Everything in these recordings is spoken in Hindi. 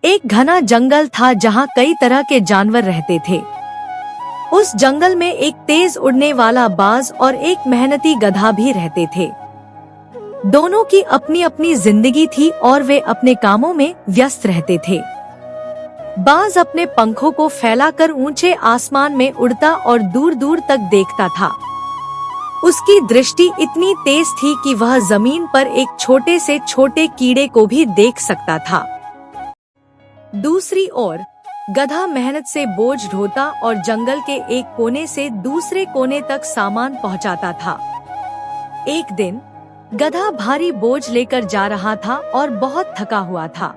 एक घना जंगल था जहाँ कई तरह के जानवर रहते थे। उस जंगल में एक तेज उड़ने वाला बाज और एक मेहनती गधा भी रहते थे। दोनों की अपनी अपनी जिंदगी थी और वे अपने कामों में व्यस्त रहते थे। बाज अपने पंखों को फैलाकर ऊंचे आसमान में उड़ता और दूर दूर तक देखता था। उसकी दृष्टि इतनी तेज थी कि वह जमीन पर एक छोटे से छोटे कीड़े को भी देख सकता था। दूसरी ओर गधा मेहनत से बोझ ढोता और जंगल के एक कोने से दूसरे कोने तक सामान पहुंचाता था। एक दिन गधा भारी बोझ लेकर जा रहा था और बहुत थका हुआ था।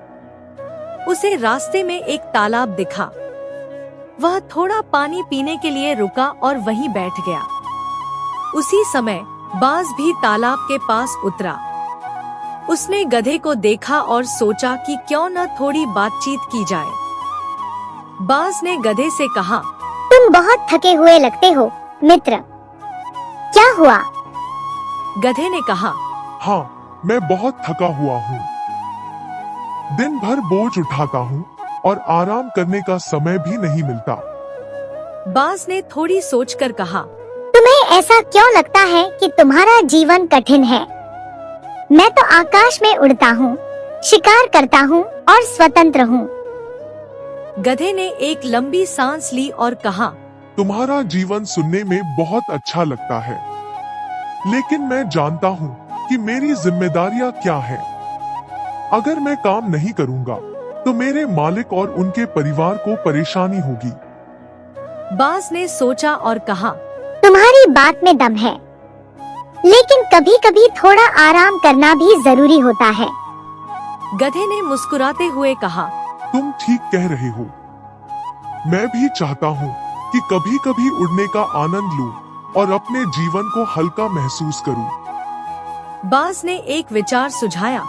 उसे रास्ते में एक तालाब दिखा। वह थोड़ा पानी पीने के लिए रुका और वहीं बैठ गया। उसी समय बाज भी तालाब के पास उतरा। उसने गधे को देखा और सोचा कि क्यों न थोड़ी बातचीत की जाए। बाज ने गधे से कहा, तुम बहुत थके हुए लगते हो मित्र, क्या हुआ? गधे ने कहा, हाँ, मैं बहुत थका हुआ हूँ। दिन भर बोझ उठाता हूँ और आराम करने का समय भी नहीं मिलता। बाज ने थोड़ी सोचकर कहा, तुम्हें ऐसा क्यों लगता है कि तुम्हारा जीवन कठिन है? मैं तो आकाश में उड़ता हूँ, शिकार करता हूँ और स्वतंत्र हूँ। गधे ने एक लंबी सांस ली और कहा, तुम्हारा जीवन सुनने में बहुत अच्छा लगता है, लेकिन मैं जानता हूँ कि मेरी जिम्मेदारियाँ क्या है। अगर मैं काम नहीं करूँगा तो मेरे मालिक और उनके परिवार को परेशानी होगी। बाज ने सोचा और कहा, तुम्हारी बात में दम है, लेकिन कभी कभी थोड़ा आराम करना भी जरूरी होता है। गधे ने मुस्कुराते हुए कहा, तुम ठीक कह रहे हो। मैं भी चाहता हूँ कि कभी कभी उड़ने का आनंद लूं और अपने जीवन को हल्का महसूस करूं। बाज ने एक विचार सुझाया,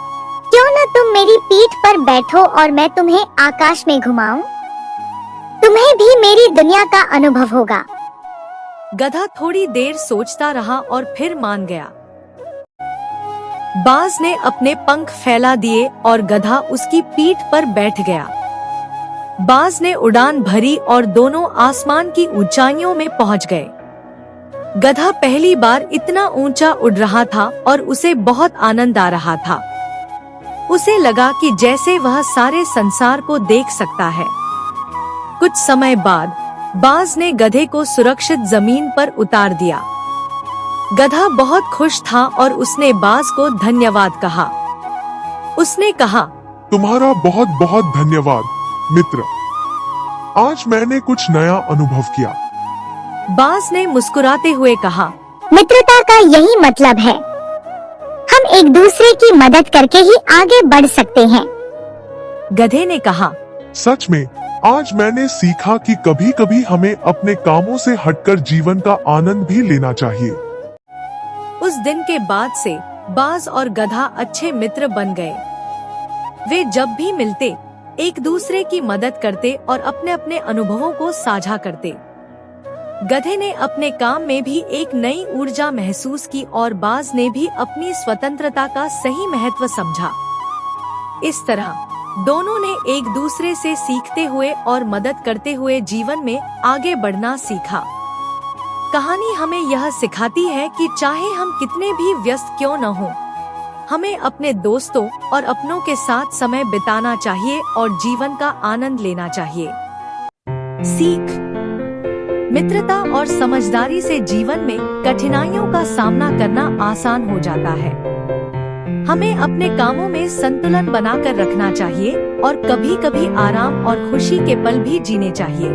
क्यों न तुम मेरी पीठ पर बैठो और मैं तुम्हें आकाश में घुमाऊं? तुम्हें भी मेरी दुनिया का अनुभव होगा। गधा थोड़ी देर सोचता रहा और फिर मान गया। बाज ने अपने पंख फैला दिए और गधा उसकी पीठ पर बैठ गया। बाज ने उड़ान भरी और दोनों आसमान की ऊंचाइयों में पहुंच गए। गधा पहली बार इतना ऊंचा उड़ रहा था और उसे बहुत आनंद आ रहा था। उसे लगा कि जैसे वह सारे संसार को देख सकता है। कुछ समय बाद बाज ने गधे को सुरक्षित जमीन पर उतार दिया। गधा बहुत खुश था और उसने बाज को धन्यवाद कहा। उसने कहा, तुम्हारा बहुत बहुत धन्यवाद मित्र। आज मैंने कुछ नया अनुभव किया। बाज ने मुस्कुराते हुए कहा, मित्रता का यही मतलब है, हम एक दूसरे की मदद करके ही आगे बढ़ सकते हैं। गधे ने कहा, सच में आज मैंने सीखा कि कभी कभी हमें अपने कामों से हटकर जीवन का आनंद भी लेना चाहिए। उस दिन के बाद से बाज और गधा अच्छे मित्र बन गए। वे जब भी मिलते एक दूसरे की मदद करते और अपने अपने अनुभवों को साझा करते। गधे ने अपने काम में भी एक नई ऊर्जा महसूस की और बाज ने भी अपनी स्वतंत्रता का सही महत्व समझा। इस तरह दोनों ने एक दूसरे से सीखते हुए और मदद करते हुए जीवन में आगे बढ़ना सीखा। कहानी हमें यह सिखाती है कि चाहे हम कितने भी व्यस्त क्यों न हों, हमें अपने दोस्तों और अपनों के साथ समय बिताना चाहिए और जीवन का आनंद लेना चाहिए। सीख, मित्रता और समझदारी से जीवन में कठिनाइयों का सामना करना आसान हो जाता है। हमें अपने कामों में संतुलन बनाकर रखना चाहिए और कभी-कभी आराम और खुशी के पल भी जीने चाहिए।